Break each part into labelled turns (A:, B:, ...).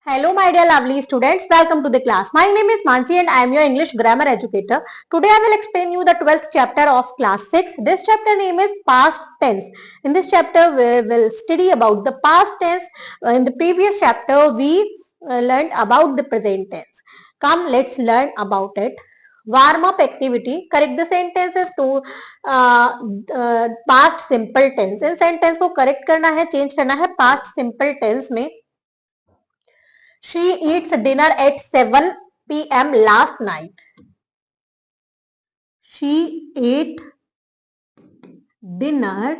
A: Hello, my dear lovely students. Welcome to the class. My name is Mansi and I am your English grammar educator. Today I will explain you the 12th chapter of class 6. This chapter name is past tense. In this chapter we will study about the past tense. In the previous chapter we learned about the present tense. Come, let's learn about it. Warm up activity. Correct the sentences to past simple tense. In sentence को correct करना है, change करना है past simple tense में. She eats dinner at 7 p.m. last night. She ate dinner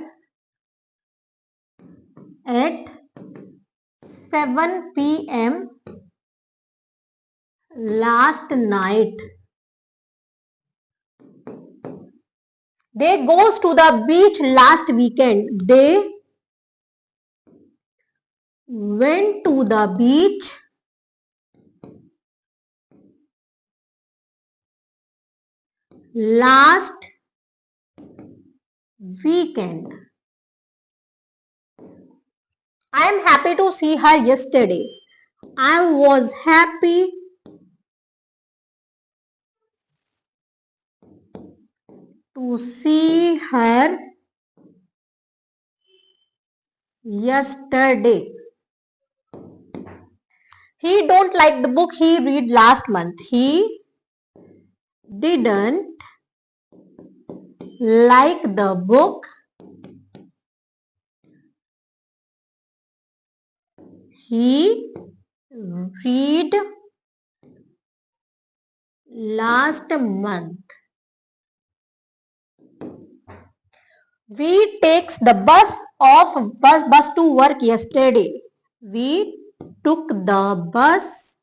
A: at 7 p.m. last night. They goes to the beach last weekend. They went to the beach last weekend. I am happy to see her yesterday. I was happy to see her yesterday. He don't like the book he read last month. He didn't like the book he read last month. We takes the bus to work yesterday. We took the bus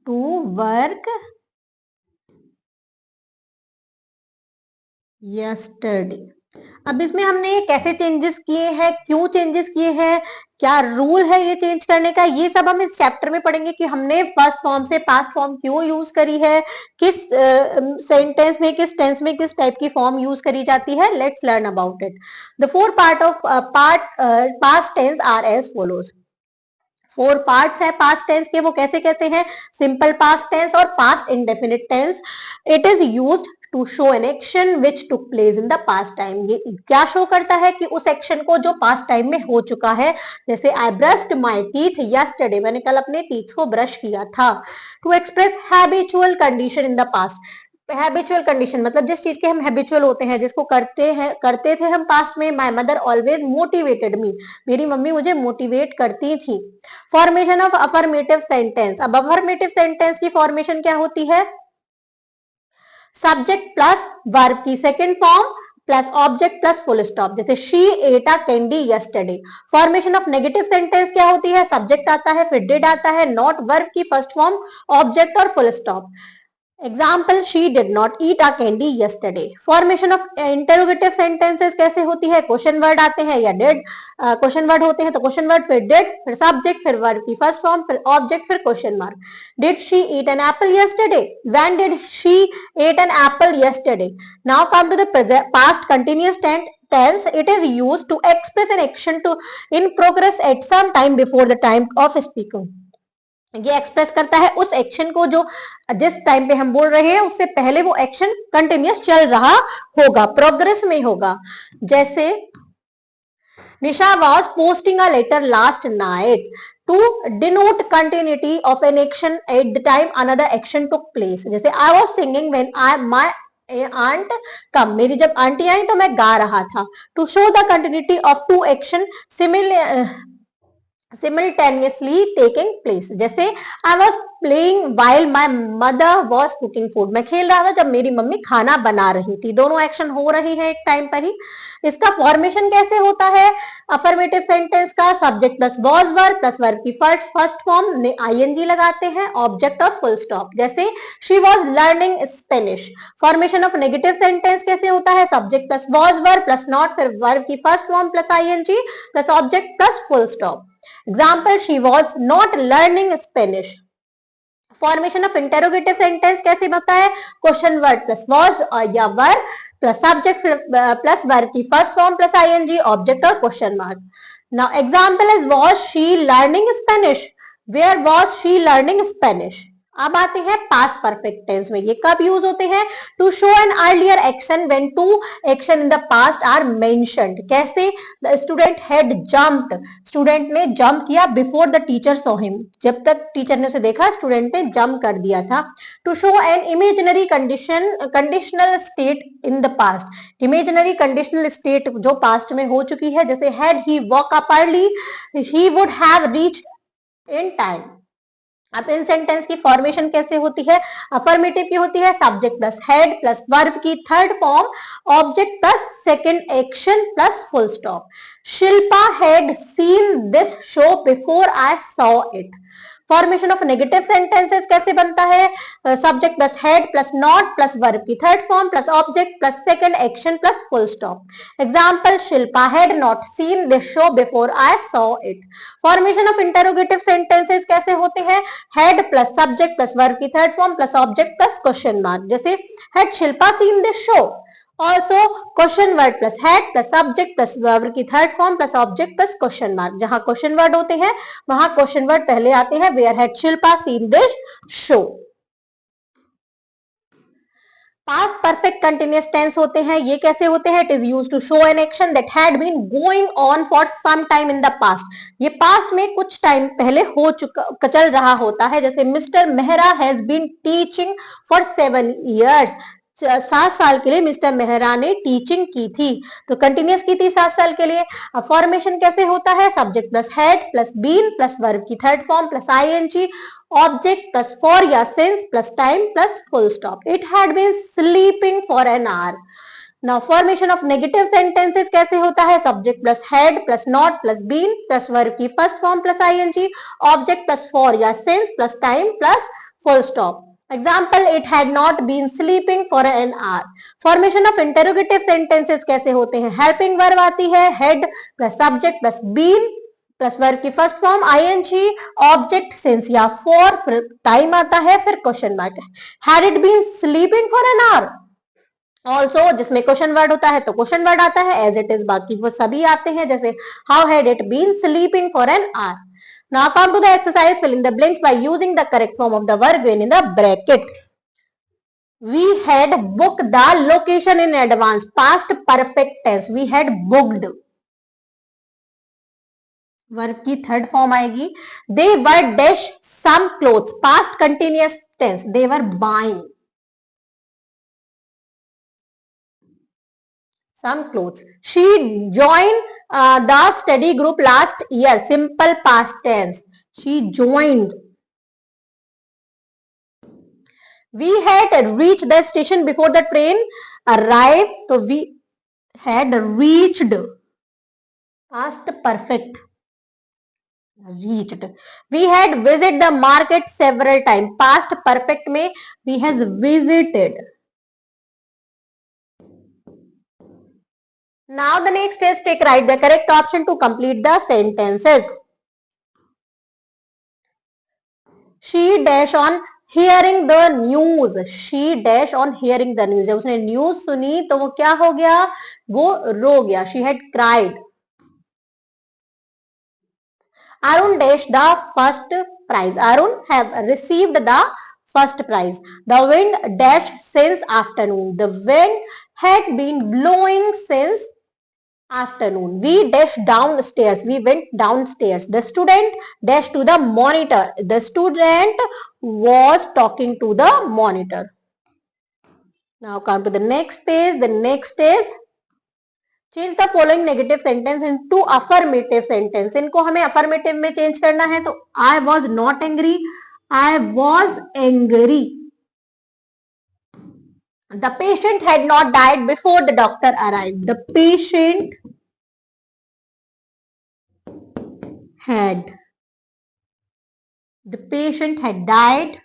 A: to work yesterday. अब इसमें हमने कैसे changes किए हैं, क्यों changes किए हैं, क्या रूल है ये चेंज करने का, ये सब हम इस चैप्टर में पढ़ेंगे कि हमने फर्स्ट फॉर्म से पास्ट फॉर्म क्यों यूज करी है, किस सेंटेंस में, किस टेंस में किस टाइप की फॉर्म यूज करी जाती है. Let's learn about it. The four part of past tense are as follows. 4 parts है पास्ट टेंस के. वो कैसे कैसे हैं? सिंपल पास्ट टेंस और past indefinite tense. It is used to show an action which took place in the past time. ये क्या show करता है? कि उस एक्शन को जो पास्ट टाइम में हो चुका है. जैसे I brushed my teeth yesterday, मैंने कल अपने टीथ को ब्रश किया था. To express habitual condition in the past. Habitual condition मतलब जिस चीज के हम हैबिचुअल होते हैं, जिसको करते थे हम पास्ट में. My mother always motivated me, मेरी मम्मी मुझे मोटिवेट करती थी. Formation of affirmative sentence. अब अफर्मेटिव सेंटेंस की फॉर्मेशन क्या होती है? सब्जेक्ट प्लस वर्ब की second form plus object plus full stop. जैसे she ate a candy yesterday. Formation of negative sentence क्या होती है? सब्जेक्ट आता है, फिर डिड आता है, नॉट वर्ब की फर्स्ट फॉर्म, ऑब्जेक्ट और full stop. Example, she did not eat a candy yesterday. Formation of interrogative sentences कैसे होती है? क्वेश्चन वर्ड आते हैं या डिड क्वेश्चन वर्ड होते हैं तो क्वेश्चन वर्ड, फिर डिड, फिर सब्जेक्ट, फिर वर्ब की फर्स्ट फॉर्म, फिर ऑब्जेक्ट, फिर question mark. Did she eat an apple yesterday? When did she eat an apple yesterday? Now come to the past continuous tense. It is used to express an action to in progress at some time before the time of speaking. ये express करता है उस action को जो जिस time पे हम बोल रहे हैं उससे पहले वो एक्शन कंटिन्यूअस चल रहा होगा, प्रोग्रेस में होगा. जैसे Nisha was posting a letter last night to denote continuity of an action at the time another action took place. जैसे I was singing when my aunt come, मेरी जब आंटी आई तो मैं गा रहा था. To show the continuity of two action simultaneously taking place. जैसे I was playing while my mother was cooking food. मैं खेल रहा था जब मेरी मम्मी खाना बना रही थी. दोनों एक्शन हो रही है एक टाइम पर ही. इसका फॉर्मेशन कैसे होता है अफर्मेटिव सेंटेंस का? Subject plus was verb plus verb की फर्स्ट फॉर्म ने आईएनजी लगाते हैं, ऑब्जेक्ट और फुल स्टॉप. जैसे she was learning Spanish. Formation of negative sentence कैसे होता है? Subject plus was verb plus not, फिर वर्ब की first form plus ING plus object plus full stop. Example, she was not learning Spanish. Formation of interrogative sentence कैसे बनता है? Question word plus was या verb plus subject plus verb की first form plus ING, object और question mark. Now example is was she learning Spanish? Where was she learning Spanish? अब आते हैं past perfect tense में. ये कब use होते हैं? To show an earlier action when two action in the past are mentioned. कैसे? The student had jumped. Student ने जंप किया before the teacher saw him. जब तक टीचर ने उसे देखा स्टूडेंट ने जंप कर दिया था. To show an imaginary conditional state in the past. Imaginary conditional state जो पास्ट में हो चुकी है, जैसे had he walk up early he would have reached in time. अब इन सेंटेंस की फॉर्मेशन कैसे होती है? अफर्मेटिव की होती है subject plus had plus verb की third form object plus second action plus full stop. Shilpa had seen this show before I saw it. Formation of negative sentences कैसे बनता है? Subject plus had plus not plus verb की third form plus object plus second action plus full stop. Example Shilpa had not seen this show before I saw it. Formation of interrogative sentences कैसे होते हैं? Had plus subject plus verb की third form plus object plus question mark. जैसे had Shilpa seen this show. Also question word plus had plus subject plus verb की third form plus object plus question mark. जहां question word होते हैं वहां question word पहले आते हैं. Where had Shilpa seen this show. Past perfect continuous tense होते हैं. ये कैसे होते हैं? It is used to show an action that had been going on for some time in the past. ये पास्ट में कुछ टाइम पहले हो चुका चल रहा होता है. जैसे mister Mehra has been teaching for 7 years. 7 साल के लिए मिस्टर मेहरा ने टीचिंग की थी, तो कंटिन्यूअस की थी 7 साल के लिए. अब फॉर्मेशन कैसे होता है? Subject plus had plus been plus verb की third form plus ING object plus for या since plus time plus full stop. It had been sleeping for an hour. Now formation of negative sentences कैसे होता है? Subject plus had plus not plus been plus verb की first form plus ING object plus for या since plus time plus full stop. Example, it had not been sleeping for an hour. Formation of interrogative sentences कैसे होते हैं? Helping verb आती है head plus subject plus been plus verb की first form ing object since या for, फिर time आता है, फिर question mark है. Had it been sleeping for an hour? Also जिसमें क्वेश्चन वर्ड होता है तो क्वेश्चन वर्ड आता है. एज इट इज बाकी वो सभी आते हैं. जैसे how had it been sleeping for an hour. Now come to the exercise, fill in the blanks by using the correct form of the verb given in the bracket. We had booked the location in advance. Past perfect tense. We had booked. Verb की third form आएगी. They were dash some clothes. Past continuous tense. They were buying some clothes. She joined the study group last year. Simple past tense. She joined. We had reached the station before the train arrived. So we had reached. Past perfect. Reached. We had visited the market several times. Past perfect में we has visited. Now the next is take write the correct option to complete the sentences. She dash on hearing the news. She dash on hearing the news. जब उसने news सुनी तो वो क्या हो गया? वो रो गया. She had cried. Arun dash the first prize. Arun have received the first prize. The wind dash since afternoon. The wind had been blowing since afternoon. We dashed downstairs. We went downstairs. The student dashed to the monitor. The student was talking to the monitor. Now come to the next page. The next is change the following negative sentence into affirmative sentence. इनको हमें affirmative में change करना है. तो I was not angry. I was angry. The patient had not died before the doctor arrived. The patient had died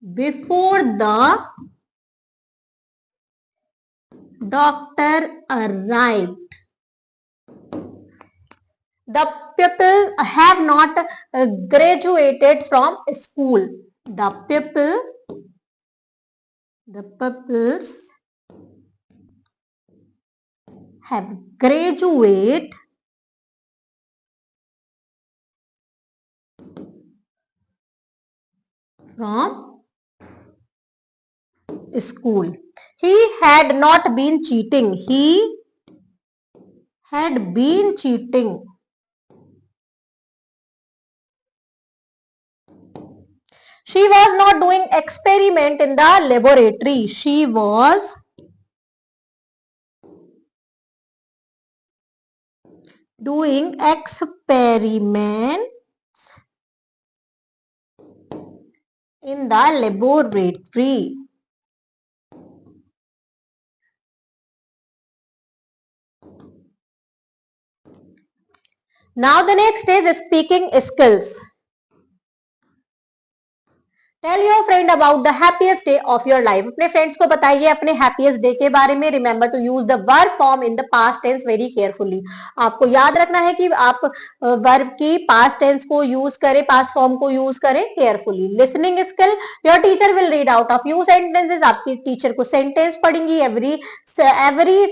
A: before the doctor arrived. The people have not graduated from school. The pupils have graduate from school. He had not been cheating. He had been cheating. She was not doing experiment in the laboratory. She was doing experiment in the laboratory. Now the next is speaking skills. Tell your friend about the happiest day of your life. अपने friends को बताइए अपने happiest day के बारे में. Remember to use the verb form in the past tense very carefully. आपको याद रखना है कि आप वर्ब की पास्ट टेंस को यूज करें, पास्ट फॉर्म को यूज करें carefully. Listening skill. Your teacher will read out of you sentences. आपकी टीचर को sentence पढ़ेंगी. Every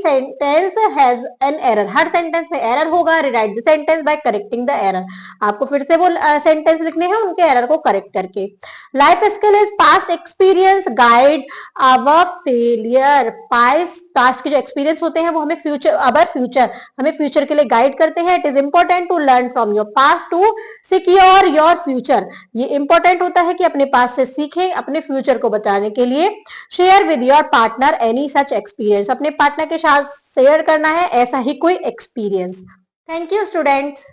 A: sentence has an error. Her sentence में एरर होगा. Rewrite the sentence by correcting the error. आपको फिर से वो सेंटेंस लिखने हैं उनके एरर को करेक्ट करके. Life skill is past experience guide our failure. Past के जो एक्सपीरियंस होते हैं वो हमें फ्यूचर, अवर फ्यूचर, हमें फ्यूचर के लिए गाइड करते हैं. It is important to learn from your past to secure your future. ये इंपॉर्टेंट होता है कि अपने पास्ट से सीखें अपने फ्यूचर को बचाने के लिए. Share with your partner any such experience. अपने पार्टनर के साथ शेयर करना है ऐसा ही कोई एक्सपीरियंस. Thank you students.